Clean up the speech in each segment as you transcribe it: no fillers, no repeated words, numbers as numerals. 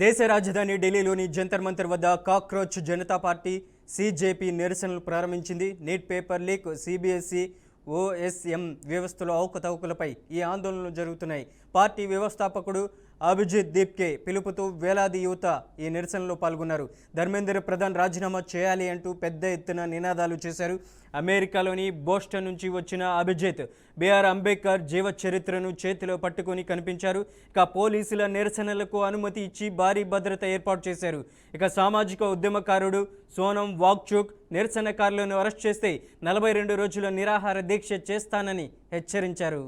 దేశ రాజధాని ఢిల్లీలోని జంతర్ మంతర్ వద్ద కాక్రోచ్ జనతా పార్టీ సిజేపీ నిరసనలు ప్రారంభించింది. Neat paper leak, CBSE, OSM వ్యవస్థలో అవకతవకలపై ఈ ఆందోళనలు జరుగుతున్నాయి. పార్టీ వ్యవస్థాపకుడు అభిజిత్ దీప్కే పిలుపుతో వేలాది యువత ఈ నిరసనలో పాల్గొన్నారు. ధర్మేంద్ర ప్రధాన్ రాజీనామా చేయాలి అంటూ పెద్ద ఎత్తున నినాదాలు చేశారు. అమెరికాలోని బోస్టన్ నుంచి వచ్చిన అభిజిత్ బిఆర్ అంబేద్కర్ జీవ చరిత్రను చేతిలో పట్టుకొని కనిపించారు. ఇక పోలీసుల నిరసనలకు అనుమతి ఇచ్చి భారీ భద్రత ఏర్పాటు చేశారు. ఇక సామాజిక ఉద్యమకారుడు సోనం వాంగ్చుక్ నిరసనకారులను అరెస్ట్ చేస్తే 42 రోజుల నిరాహార దీక్ష చేస్తానని హెచ్చరించారు.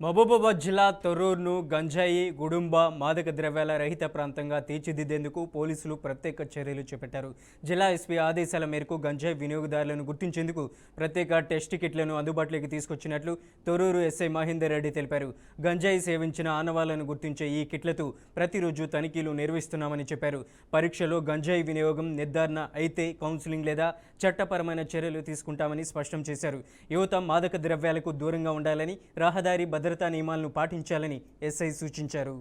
మహబూబాబాద్ జిల్లా తొర్రూరును గంజాయి, గుడుంబ, మాదక ద్రవ్యాల రహిత ప్రాంతంగా తీర్చిదిద్దేందుకు పోలీసులు ప్రత్యేక చర్యలు చేపట్టారు. జిల్లా ఎస్పీ ఆదేశాల మేరకు గంజాయి వినియోగదారులను గుర్తించేందుకు ప్రత్యేక టెస్ట్ కిట్లను అందుబాటులోకి తీసుకొచ్చినట్లు తొర్రూరు ఎస్ఐ మహేందర్ రెడ్డి తెలిపారు. గంజాయి సేవించిన ఆనవాళ్లను గుర్తించే ఈ కిట్లతో ప్రతిరోజు తనిఖీలు నిర్వహిస్తున్నామని చెప్పారు. పరీక్షలో గంజాయి వినియోగం నిర్ధారణ అయితే కౌన్సిలింగ్ లేదా చట్టపరమైన చర్యలు తీసుకుంటామని స్పష్టం చేశారు. యువత మాదక ద్రవ్యాలకు దూరంగా ఉండాలని, రహదారి భద్రతా నియమాలను పాటించాలని ఎస్ఐ సూచించారు.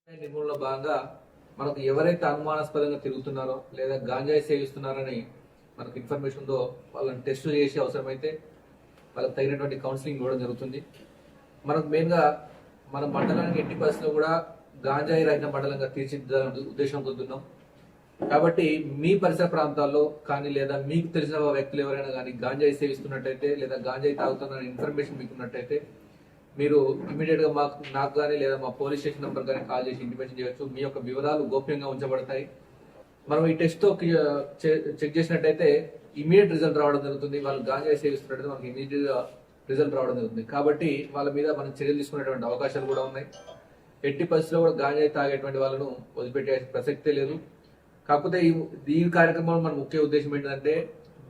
నిర్మూలనలో భాగంగా మనకు ఎవరైతే అనుమానాస్పదంగా తిరుగుతున్నారో లేదా గాంజాయి సేవిస్తున్నారని మనకు ఇన్ఫర్మేషన్ ఉందో వాళ్ళని టెస్ట్ చేసి అవసరమైతే వాళ్ళకి తగినటువంటి కౌన్సిలింగ్ ఇవ్వడం జరుగుతుంది. మనకు మెయిన్గా మన మండలానికి ఎట్టి పరిస్థితుల్లో కూడా గాంజాయి రహిత మండలంగా తీర్చిదిద్దాలని ఉద్దేశం పొందుతున్నాం. కాబట్టి మీ పరిసర ప్రాంతాల్లో కానీ లేదా మీకు తెలిసిన వ్యక్తులు ఎవరైనా కానీ గాంజాయి సేవిస్తున్నట్టయితే లేదా గాంజాయి తాగుతున్న ఇన్ఫర్మేషన్ మీకు ఉన్నట్టయితే మీరు ఇమీడియట్ గా నాకు కానీ లేదా మా పోలీస్ స్టేషన్ నెంబర్ కానీ కాల్ చేసి ఇంటిమేషన్ చేయొచ్చు. మీ యొక్క వివరాలు గోప్యంగా ఉంచబడతాయి. మనం ఈ టెస్ట్ తో చెక్ చేసినట్టయితే ఇమీడియట్ రిజల్ట్ రావడం జరుగుతుంది. వాళ్ళు గాంజాయి సేవిస్తున్నట్టయితే మనకి ఇమీడియట్ గా రిజల్ట్ రావడం జరుగుతుంది. కాబట్టి వాళ్ళ మీద మనం చర్యలు తీసుకునేటువంటి అవకాశాలు కూడా ఉన్నాయి. ఎట్టి పరిస్థితుల్లో కూడా గాంజాయి తాగేటువంటి వాళ్ళను వదిలిపెట్టే ప్రసక్తే లేదు. కాకపోతే ఈ కార్యక్రమంలో మన ముఖ్య ఉద్దేశం ఏంటంటే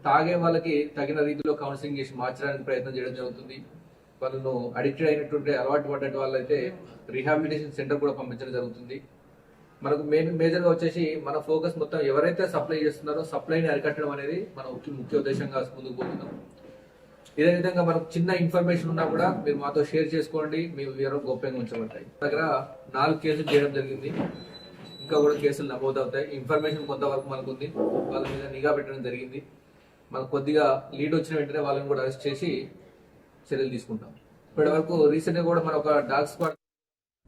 తాగే వాళ్ళకి తగిన రీతిలో కౌన్సిలింగ్ చేసి మార్చడానికి ప్రయత్నం చేయడం జరుగుతుంది. వాళ్ళను అడిక్టెడ్ అయినటువంటి అలవాటు పడ్డ వాళ్ళైతే రీహాబిలిటేషన్ సెంటర్ కూడా పంపించడం జరుగుతుంది. మనకు మేజర్గా వచ్చేసి మన ఫోకస్ మొత్తం ఎవరైతే సప్లై చేస్తున్నారో సప్లైని అరికట్టడం అనేది మన ముఖ్య ఉద్దేశంగా ముందుకు పోతున్నాం. ఇదే విధంగా మనకు చిన్న ఇన్ఫర్మేషన్ ఉన్నా కూడా మీరు మాతో షేర్ చేసుకోండి. మీ వివరం గోప్యంగా ఉంచబడతాయి. దగ్గర 4 కేసులు చేయడం జరిగింది. ఇంకా కూడా కేసులు నమోదవుతాయి. ఇన్ఫర్మేషన్ కొంతవరకు మనకు ఉంది. వాళ్ళ మీద నిఘా పెట్టడం జరిగింది. మనకు కొద్దిగా లీడ్ వచ్చిన వెంటనే వాళ్ళని కూడా అరెస్ట్ చేసి చర్యలు తీసుకుంటాం. ఇప్పటి వరకు రీసెంట్ గా కూడా మన ఒక డాగ్ స్క్వాడ్